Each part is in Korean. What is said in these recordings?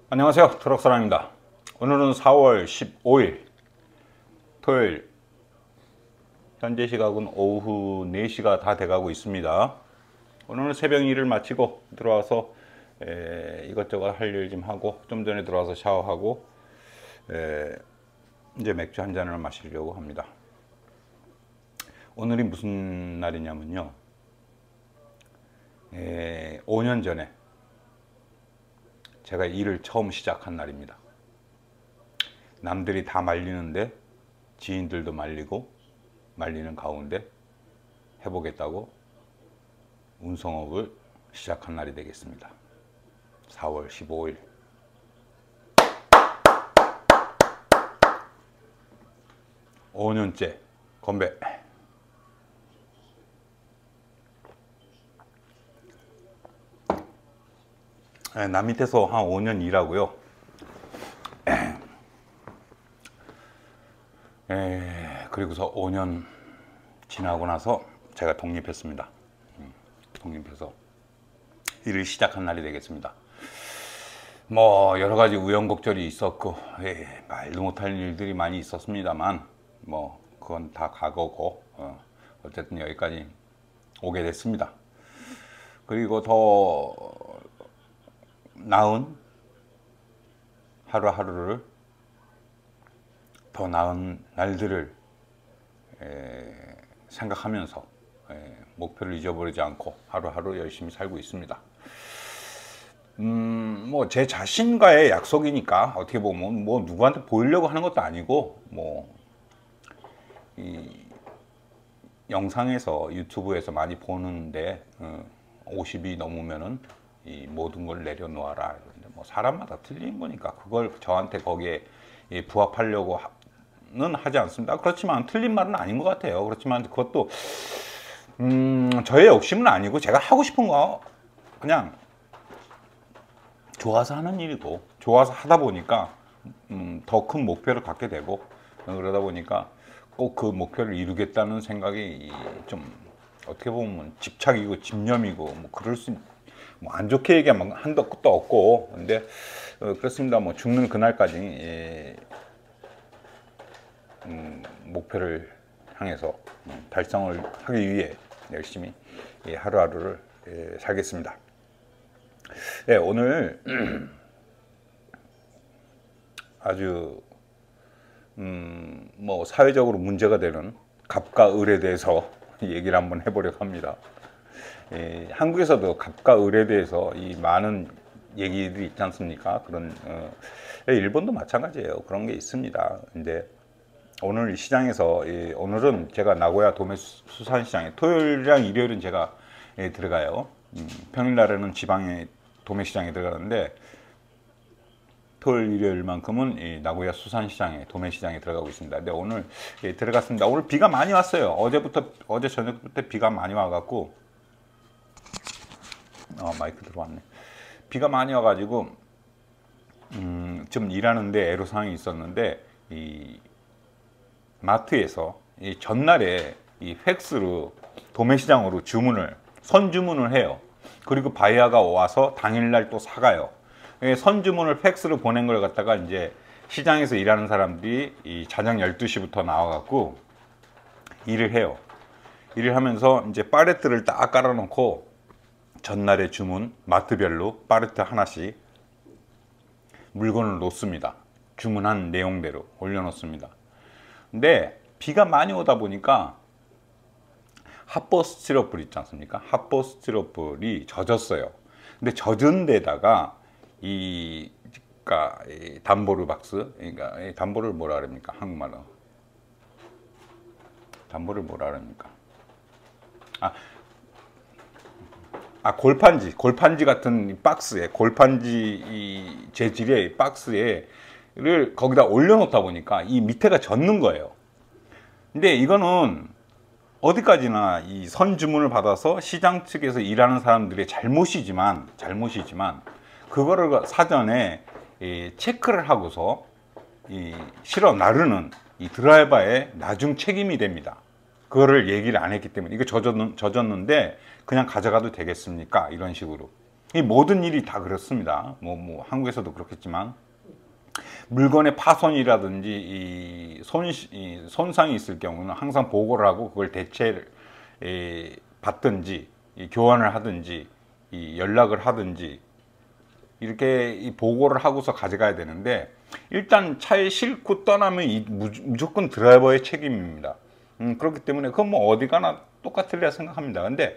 안녕하세요, 트럭사람입니다. 오늘은 4월 15일 토요일, 현재 시각은 오후 4시가 다 돼가고 있습니다. 오늘은 새벽 일을 마치고 들어와서 이것저것 할 일 좀 하고, 좀 전에 들어와서 샤워하고 이제 맥주 한 잔을 마시려고 합니다. 오늘이 무슨 날이냐면요, 5년 전에 제가 일을 처음 시작한 날입니다. 남들이 다 말리는데 지인들도 말리는 가운데 해보겠다고 운송업을 시작한 날이 되겠습니다. 4월 15일. 오 5년째 건배. 남 밑에서 한 5년 일하고요. 그리고서 5년 지나고 나서 제가 독립했습니다. 독립해서 일을 시작한 날이 되겠습니다. 뭐 여러 가지 우여곡절이 있었고 말도 못할 일들이 많이 있었습니다만, 뭐 그건 다 과거고 어쨌든 여기까지 오게 됐습니다. 그리고 더 나은 하루하루를, 더 나은 날들을 생각하면서 목표를 잊어버리지 않고 하루하루 열심히 살고 있습니다. 뭐 제 자신과의 약속이니까, 어떻게 보면 뭐 누구한테 보이려고 하는 것도 아니고, 뭐 이 영상에서 유튜브에서 많이 보는데 50이 넘으면은 이 모든 걸 내려놓아라. 뭐 사람마다 틀린 거니까 그걸 저한테 거기에 부합하려고는 하지 않습니다. 그렇지만 틀린 말은 아닌 것 같아요. 그렇지만 그것도 저의 욕심은 아니고, 제가 하고 싶은 거 그냥 좋아서 하는 일이고, 좋아서 하다 보니까 더 큰 목표를 갖게 되고, 그러다 보니까 꼭 그 목표를 이루겠다는 생각이 좀 어떻게 보면 집착이고 집념이고, 뭐 그럴 수, 뭐 안 좋게 얘기하면 한도 끝도 없고, 근데 그렇습니다. 뭐 죽는 그날까지 목표를 향해서 달성을 하기 위해 열심히 하루하루를 살겠습니다. 오늘 아주 뭐 사회적으로 문제가 되는 갑과 을에 대해서 얘기를 한번 해보려고 합니다. 한국에서도 갑과 을에 대해서 이 많은 얘기들이 있지 않습니까? 그런 일본도 마찬가지예요. 그런 게 있습니다. 근데 오늘 시장에서, 오늘은 제가 나고야 도매 수산시장에, 토요일이랑 일요일은 제가 들어가요. 평일날에는 지방의 도매시장에 들어가는데, 토요일 일요일만큼은 이 나고야 수산시장에, 도매시장에 들어가고 있습니다. 근데 오늘 들어갔습니다. 오늘 비가 많이 왔어요. 어제 저녁부터 비가 많이 와갖고, 마이크 들어왔네. 비가 많이 와가지고 좀 일하는데 애로사항이 있었는데, 이 마트에서 이 전날에 이 팩스로 도매시장으로 선주문을 해요. 그리고 바이어가 와서 당일날 또 사가요. 선주문을 팩스로 보낸 걸 갖다가 이제 시장에서 일하는 사람들이 이 자정 12시부터 나와갖고 일을 해요. 일을 하면서 이제 팔레트를 딱 깔아놓고 전날의 주문, 마트별로 팔레트 하나씩 물건을 놓습니다. 주문한 내용대로 올려놓습니다. 근데 비가 많이 오다 보니까 핫보 스티로폴 있지 않습니까? 핫보 스티로폴이 젖었어요. 근데 젖은 데다가 그러니까 이 단보르 박스, 그러니까 이 단보를 뭐라 그럽니까? 한국말로 단보를 뭐라 그럽니까? 골판지 같은 박스에, 골판지 이 재질의 박스에를 거기다 올려놓다 보니까 이 밑에가 젖는 거예요. 근데 이거는 어디까지나 이 선주문을 받아서 시장 측에서 일하는 사람들의 잘못이지만 그거를 사전에 체크를 하고서 실어 나르는 이 드라이버의 나중 책임이 됩니다. 그거를 얘기를 안 했기 때문에, 이거 젖었는데 그냥 가져가도 되겠습니까? 이런 식으로. 이 모든 일이 다 그렇습니다. 뭐 한국에서도 그렇겠지만 물건의 파손이라든지 이 손상이 있을 경우는 항상 보고를 하고 그걸 대체를 받든지 교환을 하든지 연락을 하든지 이렇게 보고를 하고서 가져가야 되는데, 일단 차에 싣고 떠나면 무조건 드라이버의 책임입니다. 그렇기 때문에 그건 뭐 어디 가나 똑같으리라 생각합니다. 근데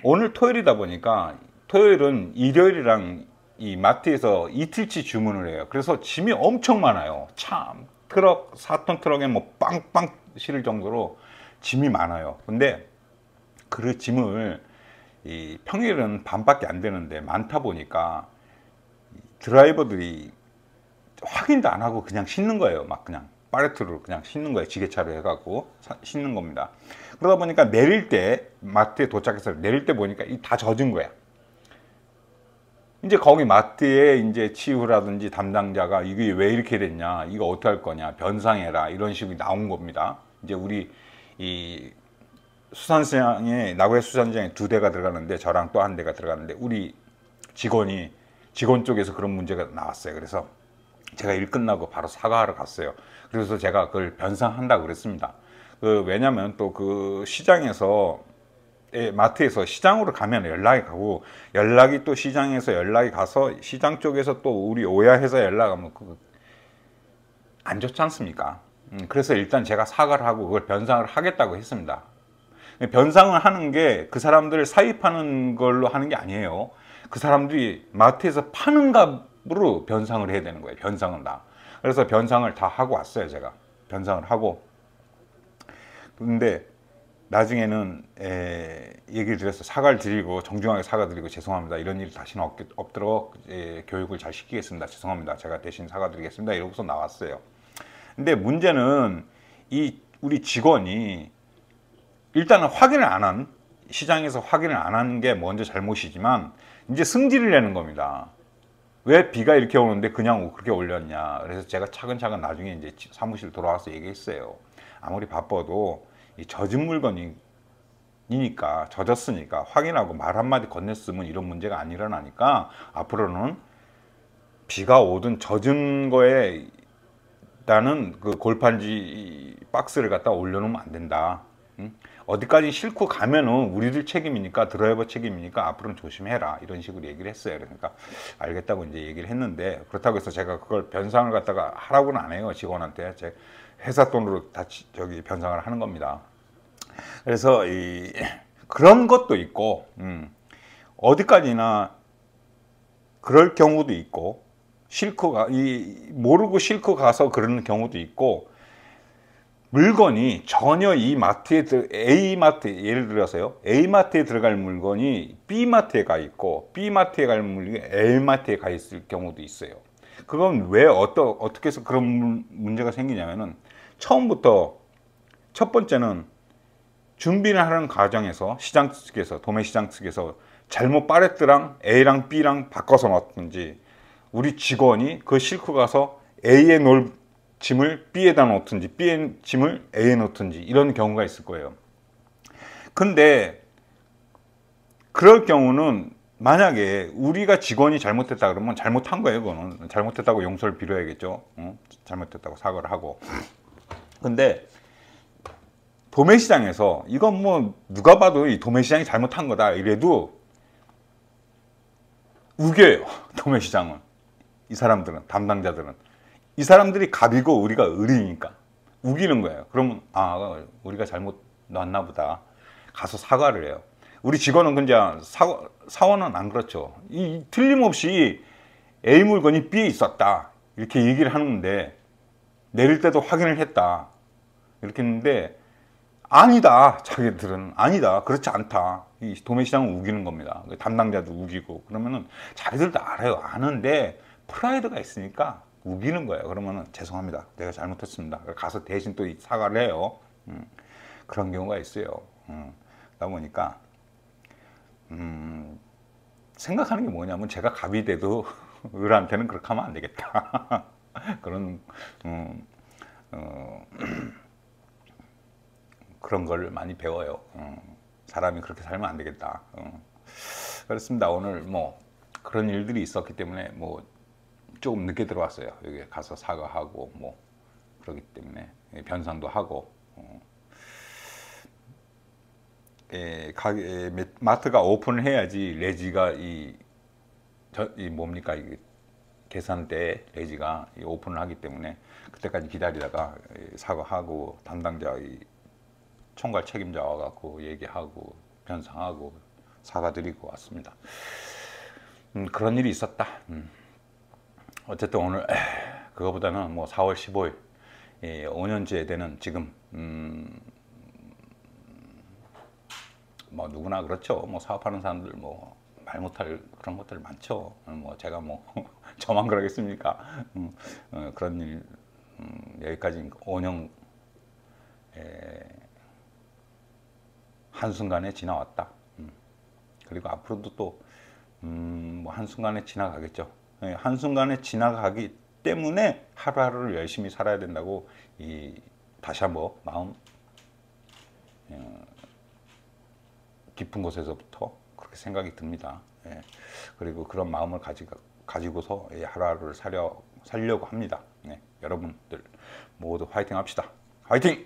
오늘 토요일이다 보니까 토요일은 일요일이랑 이 마트에서 이틀치 주문을 해요. 그래서 짐이 엄청 많아요. 참 트럭 4톤 트럭에 뭐 빵빵 실을 정도로 짐이 많아요. 근데 그 짐을 평일은 반밖에 안 되는데 많다 보니까 드라이버들이 확인도 안 하고 그냥 싣는 거예요. 막 그냥 팔레트로 그냥 싣는 거예요. 지게차로 해갖고 싣는 겁니다. 그러다 보니까 내릴 때, 마트에 도착해서 내릴 때 보니까 다 젖은 거야. 이제 거기 마트에 이제 치우라든지 담당자가 이게 왜 이렇게 됐냐, 이거 어떻게 할 거냐, 변상해라, 이런 식으로 나온 겁니다. 이제 우리 이 수산시장에, 나고야 수산시장에 2대가 들어가는데 저랑 또 한 대가 들어가는데 우리 직원 쪽에서 그런 문제가 나왔어요. 그래서 제가 일 끝나고 바로 사과하러 갔어요. 그래서 제가 그걸 변상한다고 그랬습니다. 왜냐면 또 그 시장에서, 마트에서 시장으로 가면 연락이 가고, 연락이 또 시장에서 연락이 가서 시장 쪽에서 또 우리 오야해서 연락하면 안 좋지 않습니까? 그래서 일단 제가 사과를 하고 그걸 변상을 하겠다고 했습니다. 변상을 하는 게 그 사람들을 사입하는 걸로 하는 게 아니에요. 그 사람들이 마트에서 파는 값으로 변상을 해야 되는 거예요. 변상은 다. 그래서 변상을 다 하고 왔어요. 제가 변상을 하고. 근데 나중에는 얘기를 드렸어요. 사과를 드리고, 정중하게 사과드리고, 죄송합니다, 이런 일이 다시는 없도록 교육을 잘 시키겠습니다, 죄송합니다, 제가 대신 사과드리겠습니다, 이러고서 나왔어요. 근데 문제는 우리 직원이 일단은 확인을 안 한, 시장에서 확인을 안 한 게 먼저 잘못이지만 이제 승질을 내는 겁니다. 왜 비가 이렇게 오는데 그냥 그렇게 올렸냐. 그래서 제가 차근차근 나중에 이제 사무실 돌아와서 얘기했어요. 아무리 바빠도 이 젖은 물건이니까, 젖었으니까 확인하고 말 한마디 건넸으면 이런 문제가 안 일어나니까 앞으로는 비가 오든 젖은 거에 나는 그 골판지 박스를 갖다 올려놓으면 안 된다. 어디까지 싣고 가면은 우리들 책임이니까, 드라이버 책임이니까 앞으로는 조심해라, 이런 식으로 얘기를 했어요. 그러니까 알겠다고 이제 얘기를 했는데, 그렇다고 해서 제가 그걸 변상을 갖다가 하라고는 안 해요. 직원한테 제 회사 돈으로 다 변상을 하는 겁니다. 그래서 그런 것도 있고, 어디까지나 그럴 경우도 있고, 모르고 싣고 가서 그러는 경우도 있고, 물건이 전혀 이 마트에 A마트, 예를 들어서요, A마트에 들어갈 물건이 B마트에 가 있고, B마트에 갈 물건이 A마트에 가 있을 경우도 있어요. 그건 왜 어떻게 해서 그런 문제가 생기냐면은, 처음부터 첫 번째는 준비를 하는 과정에서 시장 측에서, 도매시장 측에서 잘못 팔레트랑 A랑 B랑 바꿔서 놨든지, 우리 직원이 그걸 싣고 가서 A에 놓을 짐을 B에다 놓든지, B의 짐을 A에 놓든지, 이런 경우가 있을 거예요. 근데 그럴 경우는 만약에 우리가 직원이 잘못했다 그러면 잘못한 거예요. 그거는 잘못했다고 용서를 빌어야겠죠. 잘못했다고 사과를 하고. 근데 도매시장에서 이건 뭐 누가 봐도 이 도매시장이 잘못한 거다 이래도 우겨요. 도매시장은, 이 사람들은, 담당자들은 이 사람들이 갑이고 우리가 을이니까 우기는 거예요. 그러면 우리가 잘못 놨나 보다, 가서 사과를 해요. 우리 직원은 그냥 사원은 안 그렇죠. 틀림없이 A 물건이 B에 있었다 이렇게 얘기를 하는데, 내릴 때도 확인을 했다 이렇게 했는데, 아니다, 자기들은 아니다, 그렇지 않다, 이 도매시장은 우기는 겁니다. 담당자도 우기고. 그러면은 자기들도 알아요. 아는데 프라이드가 있으니까 우기는 거예요. 그러면은 죄송합니다, 내가 잘못했습니다, 가서 대신 또 사과를 해요. 그런 경우가 있어요. 그러다 보니까 생각하는 게 뭐냐면, 제가 갑이 돼도 을한테는 그렇게 하면 안 되겠다. 그런 그런 걸 많이 배워요. 사람이 그렇게 살면 안 되겠다. 그렇습니다. 오늘 뭐 그런 일들이 있었기 때문에 뭐 조금 늦게 들어왔어요. 여기 가서 사과하고 뭐 그러기 때문에 변상도 하고 마트가 오픈을 해야지 레지가 이 뭡니까 이 계산대 레지가 오픈을 하기 때문에 그때까지 기다리다가 사과하고 담당자 총괄 책임자 와갖고 얘기하고 변상하고 사과드리고 왔습니다. 그런 일이 있었다. 어쨌든 오늘 그거보다는 뭐 4월 15일 5년째 되는 지금 뭐 누구나 그렇죠. 뭐 사업하는 사람들 뭐 말 못할 그런 것들 많죠. 뭐 제가 뭐 저만 그러겠습니까? 그런 일 여기까지 5년 한순간에 지나왔다. 그리고 앞으로도 또 뭐 한순간에 지나가겠죠. 한순간에 지나가기 때문에 하루하루를 열심히 살아야 된다고 다시 한번 마음 깊은 곳에서부터 그렇게 생각이 듭니다. 그리고 그런 마음을 가지고서 하루하루를 살려고 합니다. 여러분들 모두 화이팅 합시다. 화이팅!